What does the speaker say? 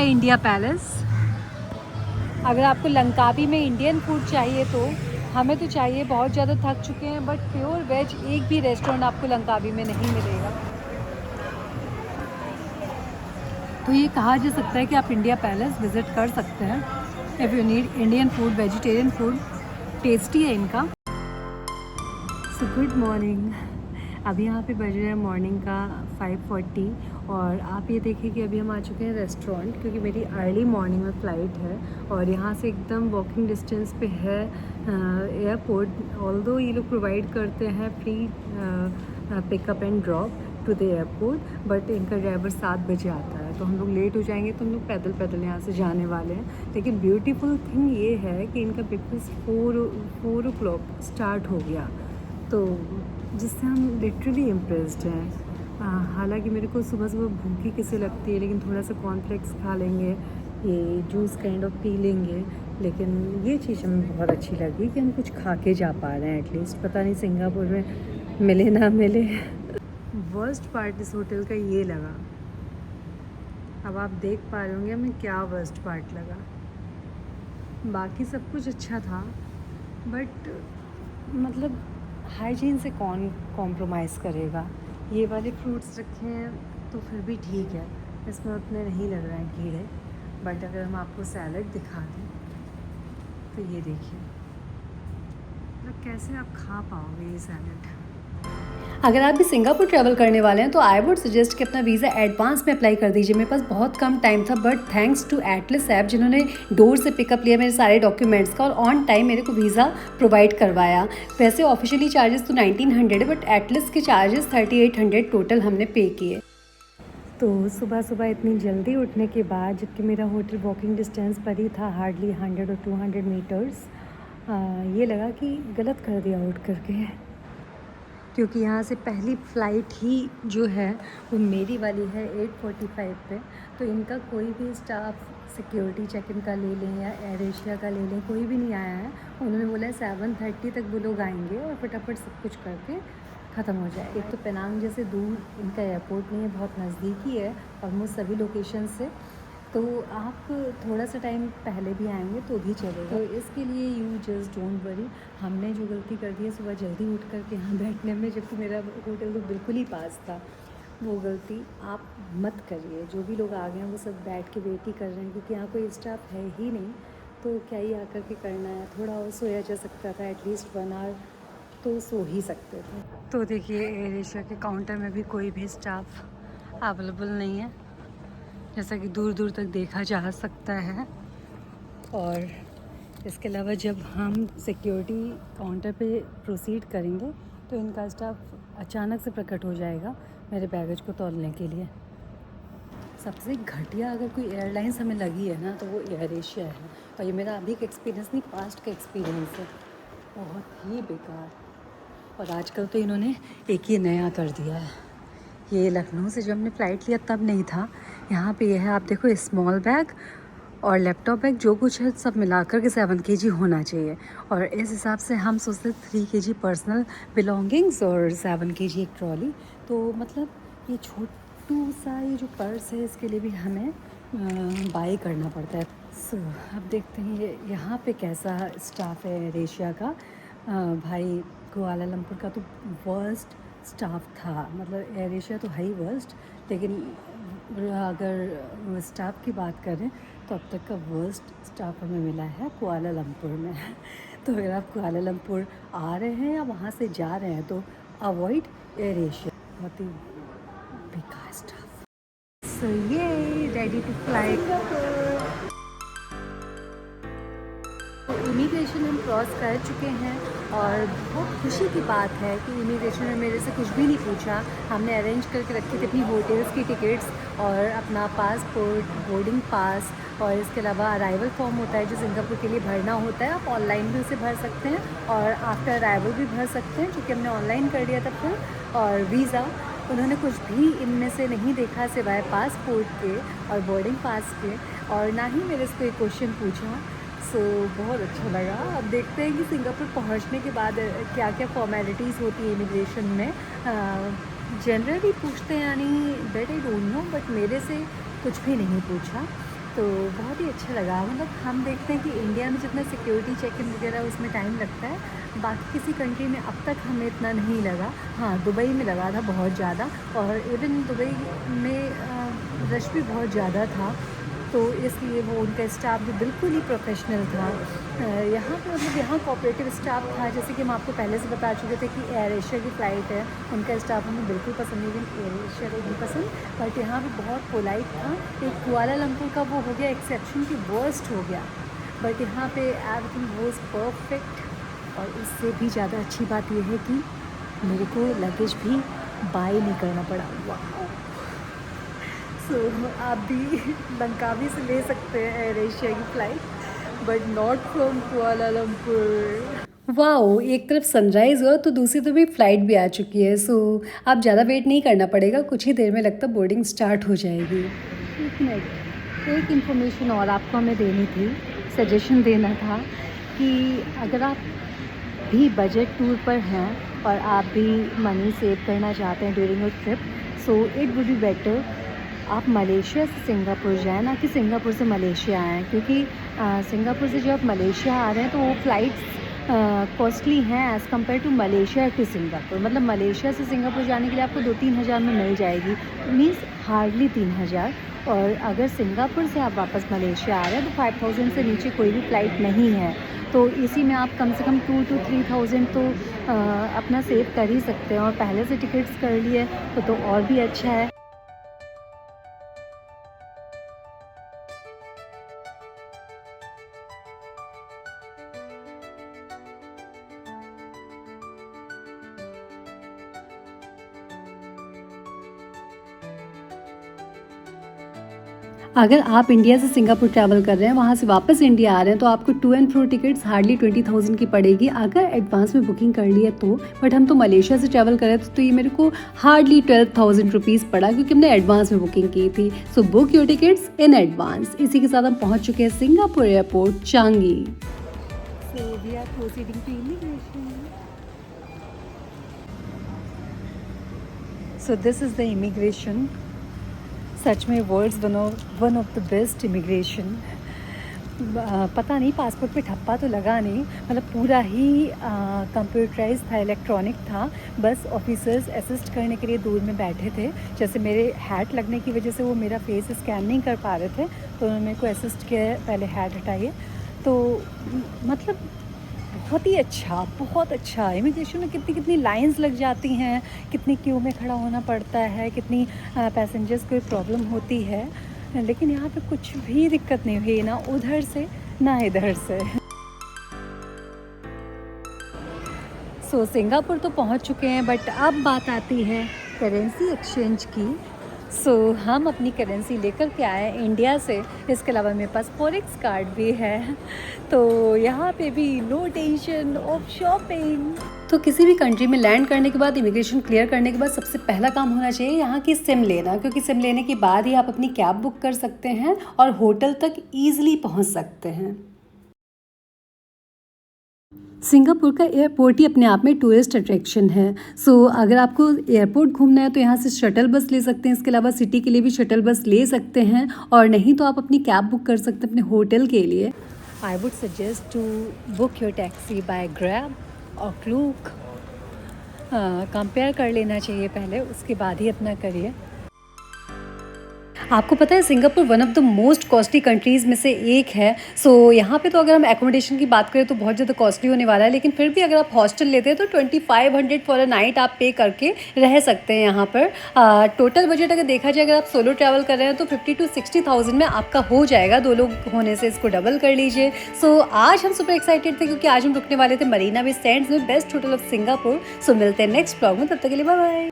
है India palace. अगर आपको लंकावी में इंडियन फूड चाहिए तो हमें तो चाहिए, बहुत ज़्यादा थक चुके हैं, बट प्योर वेज एक भी रेस्टोरेंट आपको लंकावी में नहीं मिलेगा। तो ये कहा जा सकता है कि आप इंडिया पैलेस विज़िट कर सकते हैं if you need Indian food, vegetarian food. Tasty है इनका। So good morning. अभी यहाँ पे बज रहे हैं मॉर्निंग का 5:40 और आप ये देखिए कि अभी हम आ चुके हैं रेस्टोरेंट, क्योंकि मेरी अर्ली मॉर्निंग में फ़्लाइट है और यहाँ से एकदम वॉकिंग डिस्टेंस पे है एयरपोर्ट। ऑल्दो ये लोग प्रोवाइड करते हैं free pickup and drop to the airport, but इनका ड्राइवर 7 बजे आता है, तो हम लोग लेट हो जाएंगे तो हम लोग पैदल पैदल यहाँ से जाने वाले हैं। लेकिन ब्यूटीफुल थिंग ये है कि इनका ब्रेकफास्ट 4 o'clock स्टार्ट हो गया, तो जिससे हम लिटरली इम्प्रेस्ड हैं। हालांकि मेरे को सुबह सुबह भूखी किसे लगती है, लेकिन थोड़ा सा कॉर्नफ्लेक्स खा लेंगे, ये जूस काइंड ऑफ पी लेंगे, लेकिन ये चीज़ हमें बहुत अच्छी लगी कि हम कुछ खा के जा पा रहे हैं एटलीस्ट। पता नहीं सिंगापुर में मिले ना मिले। वर्स्ट पार्ट इस होटल का ये लगा, अब आप देख पा रहे होंगे हमें क्या वर्स्ट पार्ट लगा। बाकी सब कुछ अच्छा था, बट मतलब हाइजीन से कौन कॉम्प्रोमाइज़ करेगा। ये वाले फ्रूट्स रखे हैं तो फिर भी ठीक है, इसमें उतने नहीं लग रहे हैं कीड़े, बट अगर हम आपको सैलड दिखा दें तो ये देखिए, मतलब कैसे आप खा पाओगे ये सैलड। अगर आप भी सिंगापुर ट्रैवल करने वाले हैं तो आई वुड सजेस्ट कि अपना वीज़ा एडवांस में अप्लाई कर दीजिए। मेरे पास बहुत कम टाइम था, but thanks to Atlas app जिन्होंने डोर से पिकअप लिया मेरे सारे डॉक्यूमेंट्स का और ऑन टाइम मेरे को वीज़ा प्रोवाइड करवाया। वैसे ऑफिशियली चार्जेस तो 1900 है, बट एटलस के चार्जेस 3800 टोटल हमने पे किए। तो सुबह सुबह इतनी जल्दी उठने के बाद, जबकि मेरा होटल वॉकिंग डिस्टेंस पर ही था, हार्डली 100 और 200 मीटर्स, ये लगा कि गलत कर दिया उठ करके, क्योंकि यहाँ से पहली फ़्लाइट ही जो है वो मेरी वाली है 8:45 पे। तो इनका कोई भी स्टाफ सिक्योरिटी चेक इन का ले लें या एयर एशिया का ले लें, कोई भी नहीं आया है। उन्होंने बोला है 7:30 तक वो लोग आएंगे और फटाफट सब कुछ करके ख़त्म हो जाए। एक तो पेनांग जैसे दूर इनका एयरपोर्ट नहीं है, बहुत नज़दीक ही है ऑलमोस्ट सभी लोकेशन से, तो आप थोड़ा सा टाइम पहले भी आएंगे तो भी चलेगा। तो इसके लिए यू जस्ट डोंट वरी। हमने जो गलती कर दी है सुबह जल्दी उठ कर के यहाँ बैठने में, जबकि मेरा होटल तो बिल्कुल ही पास था, वो गलती आप मत करिए। जो भी लोग आ गए हैं वो सब बैठ के वेट ही कर रहे हैं, क्योंकि यहाँ कोई स्टाफ है ही नहीं, तो क्या ही आकर के करना है। थोड़ा और सोया जा सकता था, एटलीस्ट 1 आवर तो सो ही सकते थे। तो देखिए एयर एशिया के काउंटर में भी कोई भी स्टाफ अवेलेबल नहीं है, जैसा कि दूर दूर तक देखा जा सकता है। और इसके अलावा जब हम सिक्योरिटी काउंटर पे प्रोसीड करेंगे तो इनका स्टाफ अचानक से प्रकट हो जाएगा मेरे बैगेज को तौलने के लिए। सबसे घटिया अगर कोई एयरलाइंस हमें लगी है ना तो वो एयर एशिया है, और ये मेरा अभी का एक्सपीरियंस नहीं, पास्ट का एक्सपीरियंस है, बहुत ही बेकार। और आजकल तो इन्होंने एक ये नया कर दिया है, ये लखनऊ से जब हमने फ़्लाइट लिया तब नहीं था। यहाँ पे ये है, आप देखो, स्मॉल बैग और लैपटॉप बैग जो कुछ है सब मिलाकर के 7 kg होना चाहिए, और इस हिसाब से हम सोचते 3 kg पर्सनल बिलोंगिंग्स और 7 kg एक ट्रॉली। तो मतलब ये छोटू सा ये जो पर्स है इसके लिए भी हमें बाई करना पड़ता है। सो अब देखते हैं ये यहाँ पे कैसा स्टाफ है एयर एशिया का। भाई कुआलालंपुर का तो वर्स्ट स्टाफ था, मतलब एयर एशिया तो है ही वर्स्ट, लेकिन अगर स्टाफ की बात करें तो अब तक का वर्स्ट स्टाफ हमें मिला है कुआलालंपुर में। तो अगर आप कुआलालंपुर आ रहे हैं या वहाँ से जा रहे हैं तो अवॉइड एयर एशिया, बहुत ही बेकार स्टाफ। सो ये रेडी टू फ्लाई। इमिग्रेशन हम क्रॉस कर चुके हैं और बहुत खुशी की बात है कि इमिग्रेशन ने मेरे से कुछ भी नहीं पूछा। हमने अरेंज करके रखी थी अपनी होटल्स की टिकट्स और अपना पासपोर्ट, बोर्डिंग पास, और इसके अलावा अराइवल फॉर्म होता है जो सिंगापुर के लिए भरना होता है। आप ऑनलाइन भी उसे भर सकते हैं और आफ्टर अराइवल भी भर सकते हैं, क्योंकि हमने ऑनलाइन कर दिया था फिर। और वीज़ा उन्होंने कुछ भी इनमें से नहीं देखा सिवाय पासपोर्ट के और बोर्डिंग पास के, और ना ही मेरे से कोई क्वेश्चन पूछा। सो बहुत अच्छा लगा। अब देखते हैं कि सिंगापुर पहुंचने के बाद क्या क्या फॉर्मेलिटीज़ होती है इमिग्रेशन में। जनरली पूछते हैं, यानी that I don't know, but मेरे से कुछ भी नहीं पूछा। तो बहुत ही अच्छा लगा। मतलब हम देखते हैं कि इंडिया में जितना सिक्योरिटी चेक इन वगैरह उसमें टाइम लगता है, बाकी किसी कंट्री में अब तक हमें इतना नहीं लगा। हाँ, दुबई में लगा था बहुत ज़्यादा, और इवन दुबई में रश भी बहुत ज़्यादा था, तो इसलिए वो उनका स्टाफ भी बिल्कुल ही प्रोफेशनल था। यहाँ पे मतलब यहाँ कोऑपरेटिव स्टाफ था, जैसे कि हम आपको पहले से बता चुके थे कि एयर एशिया की फ़्लाइट है, उनका स्टाफ हमें बिल्कुल पसंद नहीं, इवन एयर एशिया को नहीं पसंद, बट यहाँ पे बहुत पोलाइट था। एक कुआलालंपुर का वो हो गया एक्सेप्शन कि वर्स्ट हो गया, बट यहाँ पे एवरीथिंग वाज परफेक्ट। और उससे भी ज़्यादा अच्छी बात यह है कि मेरे को लगेज भी बाय नहीं करना पड़ा। वाह! सो आप भी लंकावी से ले सकते हैं एयर एशिया की flight, but not from Kuala Lumpur. Wow! एक तरफ सनराइज़ हुआ तो दूसरी तरफ भी फ़्लाइट भी आ चुकी है। सो आप ज़्यादा वेट नहीं करना पड़ेगा, कुछ ही देर में लगता बोर्डिंग स्टार्ट हो जाएगी। एक मिनट, एक इन्फॉर्मेशन और आपको हमें देनी थी, सजेशन देना था कि अगर आप भी बजट टूर पर हैं और आप भी मनी सेव करना चाहते हैं during your trip, so it would be better आप मलेशिया से सिंगापुर जाएँ, ना कि सिंगापुर से मलेशिया आएँ, क्योंकि सिंगापुर से जब आप मलेशिया आ रहे हैं तो वो फ़्लाइट्स कॉस्टली हैं as compare to Malaysia to Singapore. मतलब मलेशिया से सिंगापुर जाने के लिए आपको 2-3 हज़ार में मिल जाएगी, मीन्स हार्डली 3 हज़ार। और अगर सिंगापुर से आप वापस मलेशिया आ रहे हैं तो 5000 से नीचे कोई भी फ़्लाइट नहीं है, तो इसी में आप कम से कम 2 to 3000 तो अपना सेव कर ही सकते हैं, और पहले से टिकट्स कर लिए तो और भी अच्छा है। अगर आप इंडिया से सिंगापुर ट्रैवल कर रहे हैं, वहाँ से वापस इंडिया आ रहे हैं, तो आपको to and fro tickets hardly 20,000 की पड़ेगी अगर एडवांस में बुकिंग कर ली है तो। बट हम तो मलेशिया से ट्रैवल कर रहे थे, तो ये मेरे को हार्डली 12,000 रुपीज़ पड़ा, क्योंकि हमने एडवांस में बुकिंग की थी। So book your tickets in advance. इसी के साथ हम पहुँच चुके हैं Singapore airport Changi. So we are proceeding to immigration. So this is the immigration. सच में world's one of the best immigration. पता नहीं पासपोर्ट पे ठप्पा तो लगा नहीं, मतलब पूरा ही कंप्यूटराइज था, इलेक्ट्रॉनिक था। बस ऑफिसर्स असिस्ट करने के लिए दूर में बैठे थे। जैसे मेरे हैट लगने की वजह से वो मेरा फेस स्कैन नहीं कर पा रहे थे, तो उन्होंने मेरे को असिस्ट किया, पहले हैट हटाइए। तो मतलब बहुत अच्छा। इमिग्रेशन में कितनी लाइंस लग जाती हैं, कितनी क्यू में खड़ा होना पड़ता है, कितनी पैसेंजर्स को प्रॉब्लम होती है, लेकिन यहाँ पे कुछ भी दिक्कत नहीं हुई, ना उधर से ना इधर से। सो सिंगापुर तो पहुँच चुके हैं, बट अब बात आती है करेंसी एक्सचेंज की। सो हम अपनी करेंसी लेकर के आए इंडिया से, इसके अलावा मेरे पास फॉरेक्स कार्ड भी है, तो यहाँ पे भी नो टेंशन ऑफ शॉपिंग। तो किसी भी कंट्री में लैंड करने के बाद, इमिग्रेशन क्लियर करने के बाद सबसे पहला काम होना चाहिए यहाँ की सिम लेना, क्योंकि सिम लेने के बाद ही आप अपनी कैब बुक कर सकते हैं और होटल तक ईजिली पहुँच सकते हैं। सिंगापुर का एयरपोर्ट ही अपने आप में टूरिस्ट अट्रैक्शन है। सो अगर आपको एयरपोर्ट घूमना है तो यहाँ से शटल बस ले सकते हैं, इसके अलावा सिटी के लिए भी शटल बस ले सकते हैं, और नहीं तो आप अपनी कैब बुक कर सकते हैं अपने होटल के लिए। I would suggest to book your taxi by Grab और क्लूक। कंपेयर कर लेना चाहिए पहले, उसके बाद ही अपना करिए। आपको पता है Singapore one of the most costly countries में से एक है। सो यहाँ पे तो अगर हम एकोमोडेशन की बात करें तो बहुत ज़्यादा कॉस्टली होने वाला है, लेकिन फिर भी अगर आप हॉस्टल लेते हैं तो 2500 फॉर अ नाइट आप पे करके रह सकते हैं यहाँ पर। टोटल बजट अगर देखा जाए, अगर आप सोलो ट्रैवल कर रहे हैं तो 50 to 60,000 में आपका हो जाएगा। 2 लोग होने से इसको डबल कर लीजिए। सो आज हम सुपर एक्साइटेड थे, क्योंकि आज हम रुकने वाले थे मरीना बे सैंड्स में, बेस्ट होटल ऑफ सिंगापुर। सो मिलते हैं नेक्स्ट ब्लॉग में, तब तक के लिए बाय बाय।